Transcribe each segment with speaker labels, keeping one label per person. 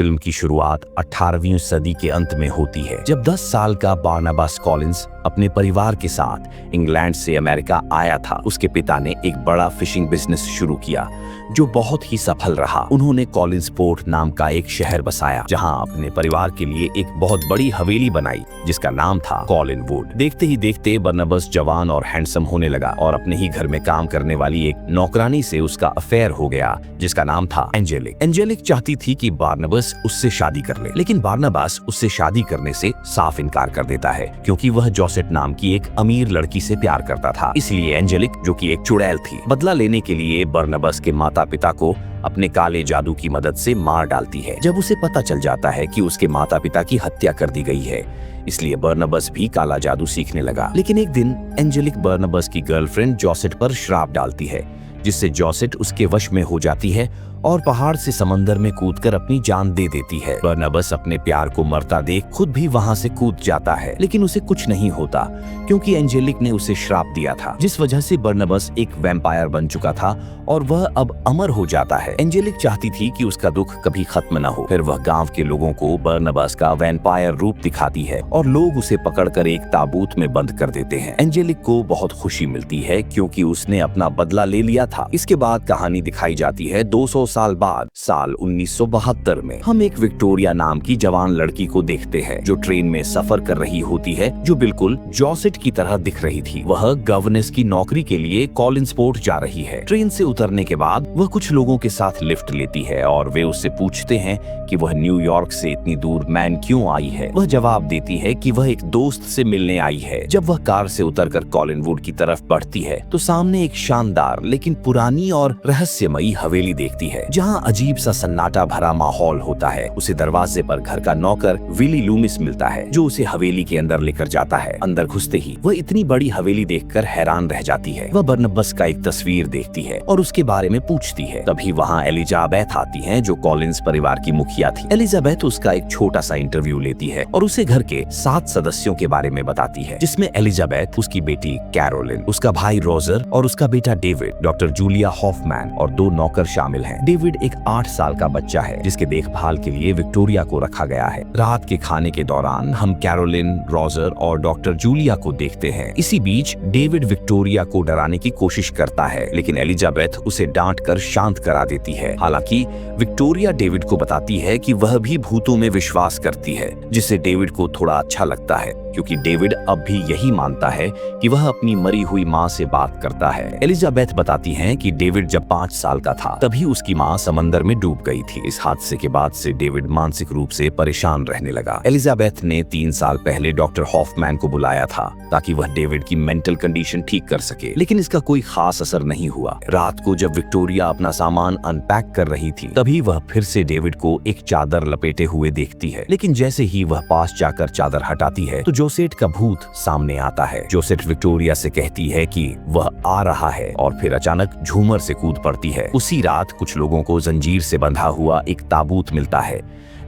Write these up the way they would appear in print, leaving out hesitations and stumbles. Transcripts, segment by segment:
Speaker 1: Film की शुरुआत 18वीं सदी के अंत में होती है, जब 10 साल का बार्नाबास कॉलिंस अपने परिवार के साथ इंग्लैंड से अमेरिका आया था। उसके पिता ने एक बड़ा फिशिंग बिजनेस शुरू किया जो बहुत ही सफल रहा। उन्होंने कॉलिंसपोर्ट नाम का एक शहर बसाया, जहां अपने परिवार के लिए एक बहुत बड़ी हवेली बनाई जिसका नाम था कॉलिनवुड। देखते ही देखते बार्नाबास जवान और हैंडसम होने लगा और अपने ही घर में काम करने वाली एक नौकरानी से उसका अफेयर हो गया जिसका नाम था एंजेलिक। एंजेलिक चाहती थी कि बार्नाबास उससे शादी कर ले, लेकिन बार्नाबास उससे शादी करने से साफ इनकार कर देता है क्योंकि वह जोसेट नाम की एक अमीर लड़की से प्यार करता था। इसलिए एंजेलिक, जो कि एक चुड़ैल थी, बदला लेने के लिए बार्नाबास के माता पिता को अपने काले जादू की मदद से मार डालती है। जब उसे पता चल जाता है कि उसके माता पिता की हत्या कर दी गई है, इसलिए बार्नाबास भी काला जादू सीखने लगा। लेकिन एक दिन एंजेलिक बार्नाबास की गर्लफ्रेंड जोसेट पर श्राप डालती है, जिससे जोसेट उसके वश में हो जाती है और पहाड़ से समंदर में कूदकर अपनी जान दे देती है। बार्नाबास अपने प्यार को मरता देख खुद भी वहां से कूद जाता है, लेकिन उसे कुछ नहीं होता क्योंकि एंजेलिक ने उसे श्राप दिया था, जिस वजह से बार्नाबास एक वैम्पायर बन चुका था और वह अब अमर हो जाता है। एंजेलिक चाहती थी कि उसका दुख कभी खत्म न हो। फिर वह गांव के लोगों को बार्नाबास का वैम्पायर रूप दिखाती है और लोग उसे पकड़कर एक ताबूत में बंद कर देते हैं। एंजेलिक को बहुत खुशी मिलती है क्योंकि उसने अपना बदला ले लिया था। इसके बाद कहानी दिखाई जाती है 200 साल बाद, साल 1972 में। हम एक विक्टोरिया नाम की जवान लड़की को देखते हैं जो ट्रेन में सफर कर रही होती है, जो बिल्कुल जोसेट की तरह दिख रही थी। वह गवर्नेंस की नौकरी के लिए कॉलिंसपोर्ट जा रही है। ट्रेन से उतरने के बाद वह कुछ लोगों के साथ लिफ्ट लेती है और वे उससे पूछते हैं कि वह न्यूयॉर्क से इतनी दूर मैन क्यों आई है। वह जवाब देती है कि वह एक दोस्त से मिलने आई है। जब वह कार से उतरकर कॉलिनवुड की तरफ बढ़ती है तो सामने एक शानदार लेकिन पुरानी और रहस्यमयी हवेली देखती है, जहां अजीब सा सन्नाटा भरा माहौल होता है। उसे दरवाजे पर घर का नौकर विली लूमिस मिलता है, जो उसे हवेली के अंदर लेकर जाता है। अंदर घुसते ही वह इतनी बड़ी हवेली देखकर हैरान रह जाती है। वह बार्नाबास का एक तस्वीर देखती है और उसके बारे में पूछती है। तभी वहाँ एलिजाबेथ आती है, जो कॉलिंस परिवार की मुखिया थी। एलिजाबेथ उसका एक छोटा सा इंटरव्यू लेती है और उसे घर के 7 सदस्यों के बारे में बताती है, जिसमें एलिजाबेथ, उसकी बेटी कैरोलिन, उसका भाई रोजर और उसका बेटा डेविड, डॉक्टर जूलिया हॉफमैन और 2 नौकर शामिल हैं। डेविड एक 8 साल का बच्चा है जिसके देखभाल के लिए विक्टोरिया को रखा गया है। रात के खाने के दौरान हम कैरोलिन, रोजर और डॉक्टर जूलिया को देखते हैं। इसी बीच डेविड विक्टोरिया को डराने की कोशिश करता है, लेकिन एलिजाबेथ उसे डांट कर शांत करा देती है। हालांकि विक्टोरिया डेविड को बताती है कि वह भी भूतों में विश्वास करती है, जिससे डेविड को थोड़ा अच्छा लगता है क्योंकि डेविड अब भी यही मानता है कि वह अपनी मरी हुई माँ से बात करता है। एलिजाबेथ बताती हैं कि डेविड जब 5 साल का था तभी उसकी माँ समंदर में डूब गई थी। इस हादसे के बाद से डेविड मानसिक रूप से परेशान रहने लगा। एलिजाबेथ ने 3 साल पहले डॉक्टर हॉफमैन को बुलाया था ताकि वह डेविड की मेंटल कंडीशन ठीक कर सके, लेकिन इसका कोई खास असर नहीं हुआ। रात को जब विक्टोरिया अपना सामान अनपैक कर रही थी तभी वह फिर से डेविड को एक चादर लपेटे हुए देखती है, लेकिन जैसे ही वह पास जाकर चादर हटाती है तो जोसेट का भूत सामने आता है। जोसेट विक्टोरिया से कहती है कि वह आ रहा है और फिर अचानक झूमर से कूद पड़ती है। उसी रात कुछ लोगों को जंजीर से बंधा हुआ एक ताबूत मिलता है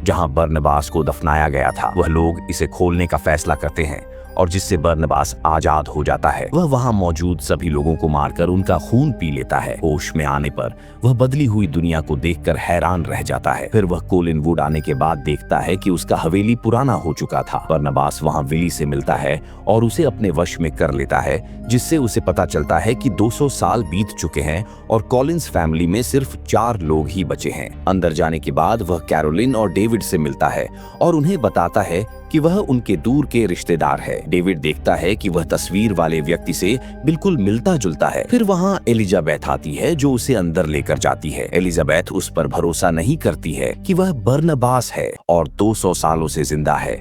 Speaker 1: जहां बार्नाबास को दफनाया गया था। वह लोग इसे खोलने का फैसला करते हैं और जिससे बार्नाबास आजाद हो जाता है। वह वहां मौजूद सभी लोगों को मारकर उनका खून पी लेता है। होश में आने पर वह बदली हुई दुनिया को देखकर हैरान रह जाता है। फिर वह कॉलिनवुड आने के बाद देखता है कि उसका हवेली पुराना हो चुका था। बार्नाबास वहां विली से मिलता है और उसे अपने वश में कर लेता है, जिससे उसे पता चलता है कि 200 साल बीत चुके हैं और कॉलिंस फैमिली में सिर्फ 4 लोग ही बचे हैं। अंदर जाने के बाद वह कैरोलिन और डेविड से मिलता है और उन्हें बताता है कि वह उनके दूर के रिश्तेदार है। डेविड देखता है कि वह तस्वीर वाले व्यक्ति से बिल्कुल मिलता जुलता है। फिर वहाँ एलिजाबेथ आती है जो उसे अंदर लेकर जाती है। एलिजाबेथ उस पर भरोसा नहीं करती है कि वह बार्नाबास है और 200 सालों से जिंदा है,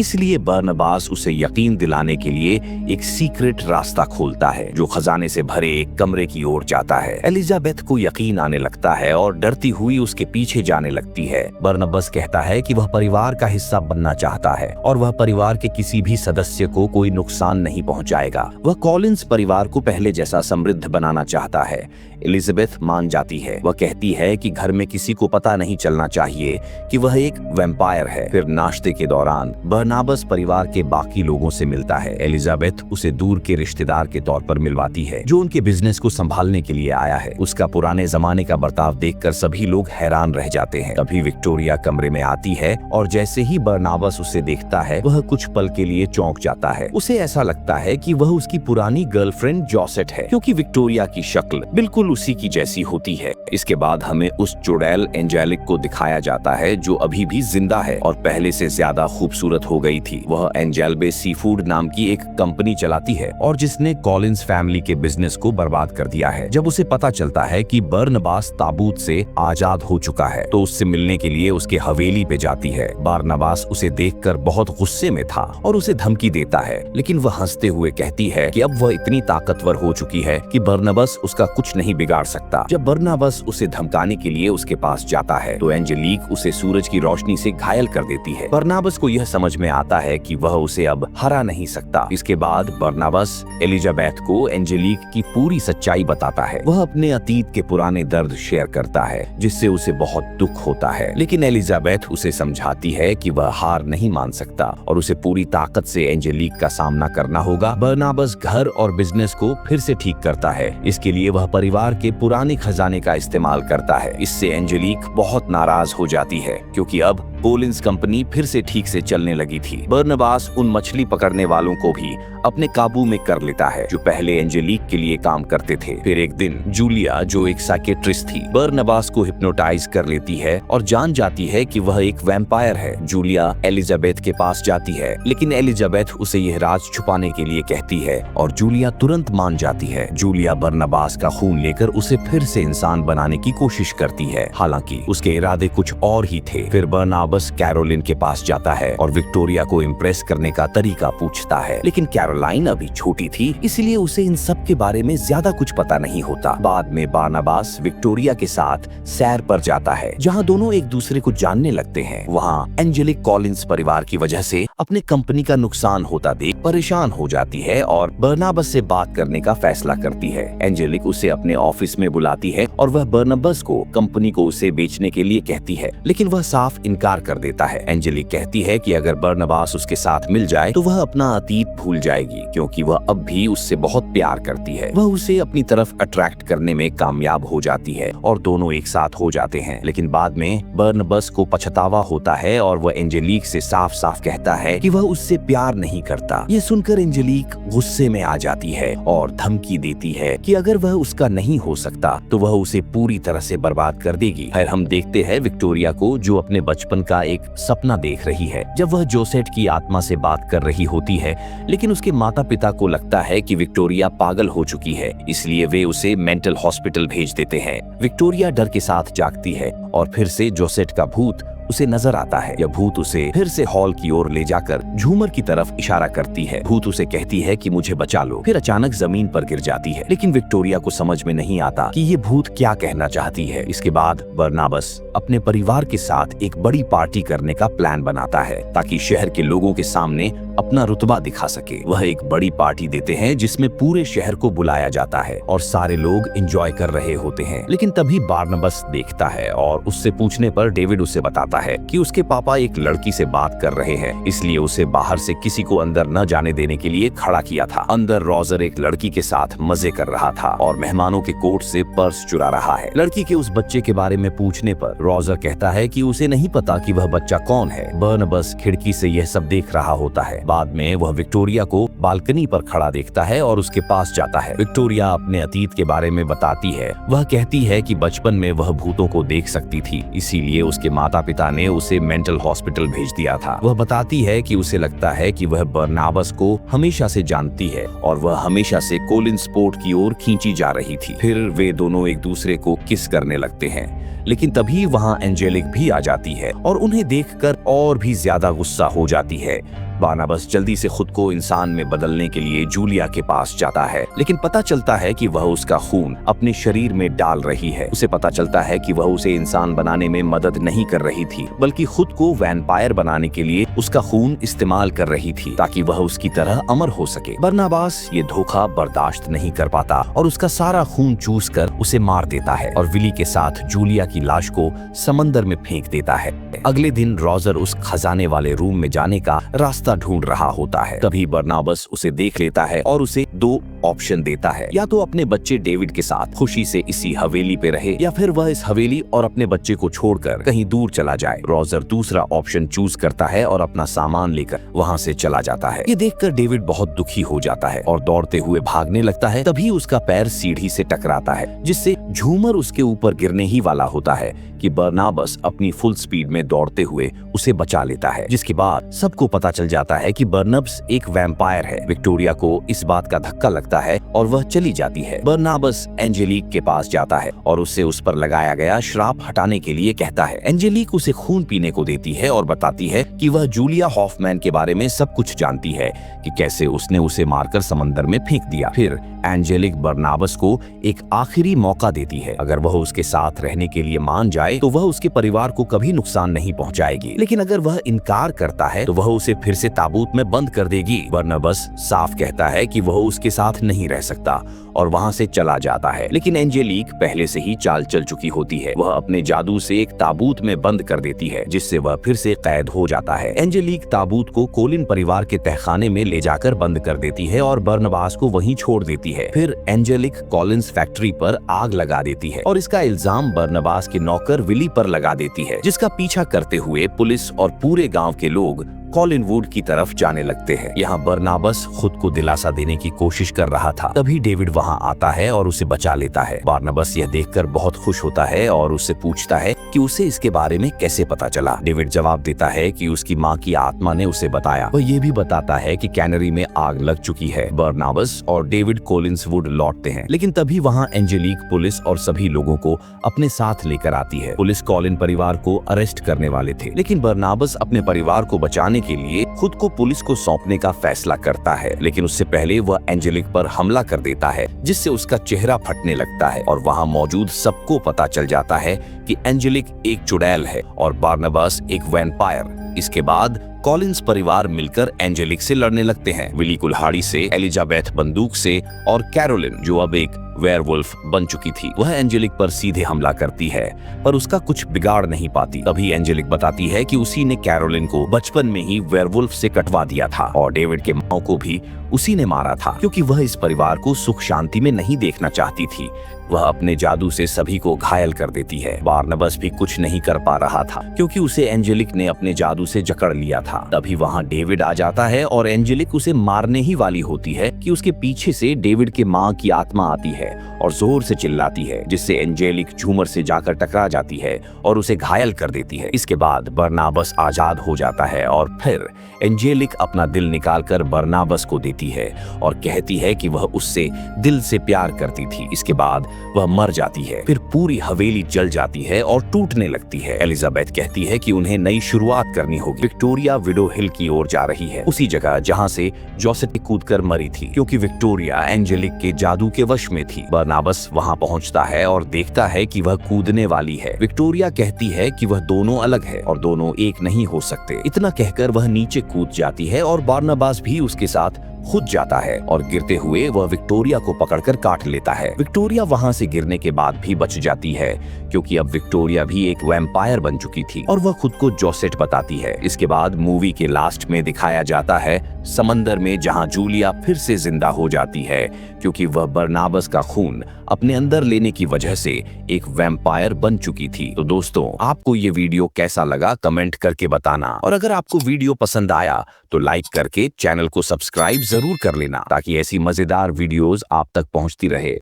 Speaker 1: इसलिए बार्नाबास उसे यकीन दिलाने के लिए एक सीक्रेट रास्ता खोलता है जो खजाने से भरे एक कमरे की ओर जाता है। एलिजाबेथ को यकीन आने लगता है और डरती हुई उसके पीछे जाने लगती है। बार्नाबास कहता है कि वह परिवार का हिस्सा बनना चाहता है और वह परिवार के किसी भी सदस्य को कोई नुकसान नहीं पहुंचाएगा। वह कॉलिंस परिवार को पहले जैसा समृद्ध बनाना चाहता है। एलिजाबेथ मान जाती है। वह कहती है कि घर में किसी को पता नहीं चलना चाहिए कि वह एक वैम्पायर है। फिर नाश्ते के दौरान बर्नाबस परिवार के बाकी लोगों से मिलता है। एलिजाबेथ उसे दूर के रिश्तेदार के तौर पर मिलवाती है जो उनके बिजनेस को संभालने के लिए आया है। उसका पुराने जमाने का बर्ताव देखकर सभी लोग हैरान रह जाते हैं। तभी विक्टोरिया कमरे में आती है और जैसे ही बर्नाबस उसे देखता है वह कुछ पल के लिए चौंक जाता है। उसे ऐसा लगता है कि वह उसकी पुरानी गर्लफ्रेंड जोसेट है, क्योंकि विक्टोरिया की शक्ल बिल्कुल उसी की जैसी होती है। इसके बाद हमें उस चुड़ैल एंजेलिक को दिखाया जाता है जो अभी भी जिंदा है और पहले से ज्यादा खूबसूरत हो गई थी। वह एंजेल्बे सी फूड नाम की एक कंपनी चलाती है और जिसने कॉलिंस फैमिली के बिजनेस को बर्बाद कर दिया है। जब उसे पता चलता है कि बर्नबास ताबूत से आजाद हो चुका है तो उससे मिलने के लिए उसके हवेली पे जाती है। बर्नबास उसे देखकर बहुत गुस्से में था और उसे धमकी देता है, लेकिन वह हंसते हुए कहती है कि अब वह इतनी ताकतवर हो चुकी है कि बर्नबास उसका कुछ नहीं बिगाड़ सकता। जब बर्नबास उसे धमकाने के लिए उसके पास जाता है तो एंजेलिक उसे सूरज की रोशनी से घायल कर देती है। बर्नबास को यह समझ में आता है कि वह उसे अब हरा नहीं सकता। इसके बाद बर्नबास एलिजाबेथ को एंजेलिक की पूरी सच्चाई बताता है। वह अपने अतीत के पुराने दर्द शेयर करता है जिससे उसे बहुत दुख होता है, लेकिन एलिजाबेथ उसे समझाती है कि वह हार नहीं मान सकता और उसे पूरी ताकत से एंजेलिक का सामना करना होगा। बर्नबास घर और बिजनेस को फिर से ठीक करता है। इसके लिए वह परिवार के पुराने खजाने का इस्तेमाल करता है। इससे एंजेलिक बहुत नाराज हो जाती है क्योंकि अब कॉलिंस कंपनी फिर से ठीक से चलने लगी थी। बर्नबास उन मछली पकड़ने वालों को भी अपने काबू में कर लेता है जो पहले एंजेलिक के लिए काम करते थे। फिर एक दिन जूलिया, जो एक साइकियाट्रिस्ट थी, बर्नबास को हिप्नोटाइज कर लेती है और जान जाती है कि वह एक वैम्पायर है। जूलिया एलिजाबेथ के पास जाती है, लेकिन एलिजाबेथ उसे यह राज छुपाने के लिए कहती है और जूलिया तुरंत मान जाती है। जूलिया बर्नबास का खून लेकर उसे फिर से इंसान बनाने की कोशिश करती है, हालांकि उसके इरादे कुछ और ही थे। फिर बर्नबास कैरोलिन के पास जाता है और विक्टोरिया को इम्प्रेस करने का तरीका पूछता है, लेकिन कैरोलाइन अभी छोटी थी इसलिए उसे इन सब के बारे में ज्यादा कुछ पता नहीं होता। बाद में बर्नबास विक्टोरिया के साथ सैर पर जाता है जहां दोनों एक दूसरे को जानने लगते हैं। वहां एंजेलिक कॉलिंस परिवार की वजह से अपने कंपनी का नुकसान होता देख परेशान हो जाती है और बर्नबास से बात करने का फैसला करती है। एंजेलिक उसे अपने ऑफिस में बुलाती है और वह बर्नबास को कंपनी को उसे बेचने के लिए कहती है, लेकिन वह साफ इनकार कर देता है। एंजेलिक कहती है कि अगर बर्नबास उसके साथ मिल जाए तो वह अपना अतीत भूल जाएगी क्योंकि वह अब भी उससे बहुत प्यार करती है। वह उसे अपनी तरफ अट्रैक्ट करने में कामयाब हो जाती है और दोनों एक साथ हो जाते हैं। लेकिन बाद में बर्नबास को पछतावा होता है और वह एंजेलिक से साफ साफ कहता है कि वह उससे प्यार नहीं करता। ये सुनकर एंजेलिक गुस्से में आ जाती है और धमकी देती है कि अगर वह उसका नहीं हो सकता तो वह उसे पूरी तरह से बर्बाद कर देगी। फिर हम देखते हैं विक्टोरिया को जो अपने बचपन का एक सपना देख रही है जब वह जोसेट की आत्मा से बात कर रही होती है, लेकिन उसके माता पिता को लगता है कि विक्टोरिया पागल हो चुकी है, इसलिए वे उसे मेंटल हॉस्पिटल भेज देते हैं। विक्टोरिया डर के साथ जागती है और फिर से जोसेट का भूत उसे नजर आता है। यह भूत उसे फिर से हॉल की ओर ले जाकर झूमर की तरफ इशारा करती है। भूत उसे कहती है कि मुझे बचा लो, फिर अचानक जमीन पर गिर जाती है। लेकिन विक्टोरिया को समझ में नहीं आता कि ये भूत क्या कहना चाहती है। इसके बाद बर्नबास अपने परिवार के साथ एक बड़ी पार्टी करने का प्लान बनाता है ताकि शहर के लोगों के सामने अपना रुतबा दिखा सके। वह एक बड़ी पार्टी देते हैं जिसमें पूरे शहर को बुलाया जाता है और सारे लोग एंजॉय कर रहे होते हैं। लेकिन तभी बर्नबास देखता है और उससे पूछने पर डेविड उसे बताता है कि उसके पापा एक लड़की से बात कर रहे हैं, इसलिए उसे बाहर से किसी को अंदर न जाने देने के लिए खड़ा किया था। अंदर रोजर एक लड़की के साथ मजे कर रहा था और मेहमानों के कोट से पर्स चुरा रहा है। लड़की के उस बच्चे के बारे में पूछने पर रोजर कहता है कि उसे नहीं पता कि वह बच्चा कौन है। बर्नबास खिड़की से यह सब देख रहा होता है। बाद में वह विक्टोरिया को बालकनी पर खड़ा देखता है और उसके पास जाता है। विक्टोरिया अपने अतीत के बारे में बताती है। वह कहती है कि बचपन में वह भूतों को देख सकती थी, इसीलिए उसके माता पिता ने उसे मेंटल हॉस्पिटल भेज दिया था। वह बताती है कि उसे लगता है कि वह बर्नबास को हमेशा से जानती है और वह हमेशा से कॉलिंस पोर्ट की ओर खींची जा रही थी। फिर वे दोनों एक दूसरे को किस करने लगते हैं, लेकिन तभी वहां एंजेलिक भी आ जाती है और उन्हें देखकर और भी ज्यादा गुस्सा हो जाती है। बर्नबास जल्दी से खुद को इंसान में बदलने के लिए जूलिया के पास जाता है, लेकिन पता चलता है कि वह उसका खून अपने शरीर में डाल रही है। उसे पता चलता है कि वह उसे इंसान बनाने में मदद नहीं कर रही थी, बल्कि खुद को वैम्पायर बनाने के लिए उसका खून इस्तेमाल कर रही थी ताकि वह उसकी तरह अमर हो सके। बर्नबास ये धोखा बर्दाश्त नहीं कर पाता और उसका सारा खून चूस कर उसे मार देता है और विली के साथ जूलिया की लाश को समंदर में फेंक देता है। अगले दिन रॉजर उस खजाने वाले रूम में जाने का रास्ता ढूंढ रहा होता है। तभी बर्नाबस उसे देख लेता है और उसे दो ऑप्शन देता है, या तो अपने बच्चे डेविड के साथ खुशी से इसी हवेली पे रहे, या फिर वह इस हवेली और अपने बच्चे को छोड़कर कहीं दूर चला जाए। रॉजर दूसरा ऑप्शन चूज करता है और अपना सामान लेकर वहां से चला जाता है। ये देखकर डेविड बहुत दुखी हो जाता है और दौड़ते हुए भागने लगता है। तभी उसका पैर सीढ़ी से टकराता है, जिससे झूमर उसके ऊपर गिरने ही वाला होता है कि बर्नाबस अपनी फुल स्पीड में दौड़ते हुए उसे बचा लेता है। जिसके बाद सबको पता चल जाता है कि बर्नब्स एक वैम्पायर है। विक्टोरिया को इस बात का धक्का लगता है और वह चली जाती है। बर्नाबस एंजेलिक के पास जाता है और उससे उस पर लगाया गया श्राप हटाने के लिए कहता है। एंजेलिक उसे खून पीने को देती है और बताती है कि वह जूलिया हॉफमैन के बारे में सब कुछ जानती है कि कैसे उसने उसे मारकर समंदर में फेंक दिया। फिर एंजेलिक बर्नाबस को एक आखिरी मौका देती है। अगर वह उसके साथ रहने के लिए मान जाए तो वह उसके परिवार को कभी नुकसान नहीं पहुंचाएगी, लेकिन अगर वह इनकार करता है तो वह उसे फिर से ताबूत में बंद कर देगी। बर्नाबस साफ कहता है कि वह उसके साथ नहीं रह सकता और वहां से चला जाता है, लेकिन एंजेलिक पहले से ही चाल चल चुकी होती है। वह अपने जादू से एक ताबूत में बंद कर देती है, जिससे वह फिर से कैद हो जाता है। एंजेलिक ताबूत को कोलिन परिवार के तहखाने में ले जाकर बंद कर देती है और बर्नबास को वहीं छोड़ देती है। फिर एंजेलिक कॉलिंस फैक्ट्री पर आग लगा देती है और इसका इल्जाम बर्नबास के नौकर विली पर लगा देती है, जिसका पीछा करते हुए पुलिस और पूरे गांव के लोग कॉलिनवुड की तरफ जाने लगते हैं। यहाँ बर्नाबस खुद को दिलासा देने की कोशिश कर रहा था। तभी डेविड वहाँ आता है और उसे बचा लेता है। बर्नाबस यह देखकर बहुत खुश होता है और उससे पूछता है कि उसे इसके बारे में कैसे पता चला। डेविड जवाब देता है कि उसकी माँ की आत्मा ने उसे बताया। वह ये भी बताता है कि कैनरी में आग लग चुकी है। बर्नाबस और डेविड कॉलिन्सवुड लौटते हैं, लेकिन तभी वहाँ एंजेलिक पुलिस और सभी लोगों को अपने साथ लेकर आती है। पुलिस कॉलिन परिवार को अरेस्ट करने वाले थे, लेकिन बर्नाबस अपने परिवार को बचाने के लिए खुद को पुलिस को सौंपने का फैसला करता है। लेकिन उससे पहले वह एंजेलिक पर हमला कर देता है, जिससे उसका चेहरा फटने लगता है और वहां मौजूद सबको पता चल जाता है कि एंजेलिक एक चुड़ैल है और बार्नबास एक वैम्पायर। इसके बाद कॉलिन्स परिवार मिलकर एंजेलिक से लड़ने लगते हैं। विली कुल्हाड़ी से, एलिजाबेथ बंदूक से और कैरोलिन जो अब एक वेयरवुल्फ बन चुकी थी, वह एंजेलिक पर सीधे हमला करती है, पर उसका कुछ बिगाड़ नहीं पाती। तभी एंजेलिक बताती है कि उसी ने कैरोलिन को बचपन में ही वेयरवुल्फ से कटवा दिया था और डेविड के माँ को भी उसी ने मारा था, क्योंकि वह इस परिवार को सुख शांति में नहीं देखना चाहती थी। वह अपने जादू से सभी को घायल कर देती है। बार्नबास भी कुछ नहीं कर पा रहा था, क्योंकि उसे एंजेलिक ने अपने जादू से जकड़ लिया था। तभी वहाँ डेविड आ जाता है और एंजेलिक उसे मारने ही वाली होती है कि उसके पीछे से डेविड के माँ की आत्मा आती है और जोर से चिल्लाती है, जिससे एंजेलिक झूमर से जाकर टकरा जाती है और उसे घायल कर देती है। इसके बाद बर्नाबस आजाद हो जाता है और फिर एंजेलिक अपना दिल निकालकर बर्नाबस को देती है और कहती है कि वह उससे दिल से प्यार करती थी। इसके बाद वह मर जाती है। फिर पूरी हवेली जल जाती है और टूटने लगती है। एलिजाबेथ कहती है कि उन्हें नई शुरुआत करनी होगी। विक्टोरिया विडो हिल की ओर जा रही है, उसी जगह जहां से जोसेफ कूदकर मरी थी, क्योंकि विक्टोरिया एंजेलिक के जादू के वश में थी। बर्नाबस वहां पहुंचता है और देखता है कि वह कूदने वाली है। विक्टोरिया कहती है कि वह दोनों अलग है और दोनों एक नहीं हो सकते। इतना कहकर वह नीचे कूद जाती है और बर्नाबस भी उसके साथ खुद जाता है और गिरते हुए वह विक्टोरिया को पकड़कर काट लेता है। विक्टोरिया वहां से गिरने के बाद भी बच जाती है, क्योंकि अब विक्टोरिया भी एक वैम्पायर बन चुकी थी और वह खुद को जोसेट बताती है। इसके बाद मूवी के लास्ट में दिखाया जाता है समंदर में, जहां जूलिया फिर से जिंदा हो जाती है, क्योंकि वह बर्नाबस का खून अपने अंदर लेने की वजह से एक वैम्पायर बन चुकी थी। तो दोस्तों, आपको ये वीडियो कैसा लगा कमेंट करके बताना, और अगर आपको वीडियो पसंद आया तो लाइक करके चैनल को सब्सक्राइब जरूर कर लेना, ताकि ऐसी मजेदार वीडियोस आप तक पहुंचती रहे।